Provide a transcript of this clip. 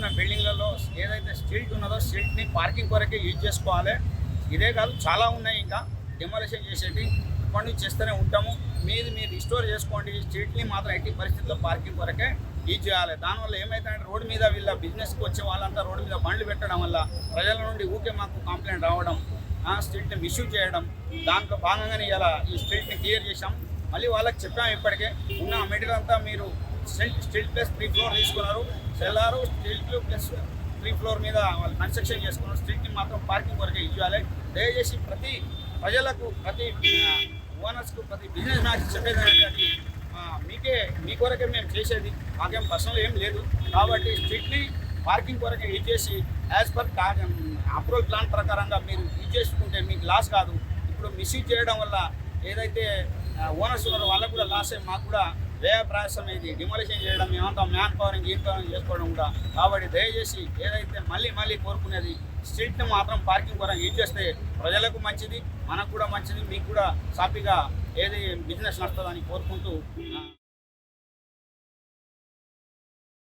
కడుతున్న బిల్డింగ్లలో ఏదైతే స్ట్రీట్ ఉన్నదో స్ట్రీట్ని పార్కింగ్ కొరకే యూజ్ చేసుకోవాలి. ఇదే కాదు చాలా ఉన్నాయి ఇంకా డెమోలిషన్ చేసేటి. ఇప్పటి నుంచి చేస్తూనే ఉంటాము. మీరు రిస్టోర్ చేసుకోండి. స్ట్రీట్ని మాత్రం ఎట్టి పరిస్థితుల్లో పార్కింగ్ కొరకే యూజ్ చేయాలి. దానివల్ల ఏమైతుందంటే రోడ్డు మీద వీళ్ళ బిజినెస్కి వచ్చే వాళ్ళంతా రోడ్డు మీద బండ్లు పెట్టడం వల్ల ప్రజల నుండి ఊకే మాకు కంప్లైంట్ రావడం, స్ట్రీట్ని మిస్యూజ్ చేయడం. దాంట్లో భాగంగానే ఇలా ఈ స్ట్రీట్ని క్లియర్ చేసాం. మళ్ళీ వాళ్ళకి చెప్పాము ఇప్పటికే ఉన్న మెటీరియల్ అంతా మీరు స్ట్రీట్ ప్లస్ 3 ఫ్లోర్ తీసుకున్నారు, సెల్లారు స్ట్రీట్ ప్లస్ 3 ఫ్లోర్ మీద వాళ్ళు కన్స్ట్రక్షన్ చేసుకున్నారు. స్ట్రీట్ని మాత్రం పార్కింగ్ కొరకే యూజ్ చేయాలి. దయచేసి ప్రతి ప్రజలకు, ప్రతి ఓనర్స్కు, ప్రతి బిజినెస్ మ్యాన్స్ చెప్పేది మీ కొరకే మేము చేసేది, మాకేం పర్సనల్ ఏం లేదు. కాబట్టి స్ట్రీట్ని పార్కింగ్ కొరకే యూజ్ చేసి యాజ్ పర్ అప్రూవల్ ప్లాన్ ప్రకారంగా మీరు యూజ్ చేసుకుంటే మీకు లాస్ కాదు. ఇప్పుడు మిస్యూజ్ చేయడం వల్ల ఏదైతే ఓనర్స్ ఉన్నారో వాళ్ళకు కూడా లాస్ అయ్యి మాకు కూడా వ్యయ ప్రయాసం ఇది డిమాలిషన్ చేయడం, మేమంతా మ్యాన్ పవరింగ్ చేసుకోవడం కూడా. కాబట్టి దయచేసి ఏదైతే మళ్ళీ కోరుకునేది స్ట్రీట్ని మాత్రం పార్కింగ్ కొరకు యూజ్ చేస్తే ప్రజలకు మంచిది, మనకు కూడా మంచిది, మీకు కూడా సాఫీగా ఏది బిజినెస్ నడుస్తుందని కోరుకుంటూ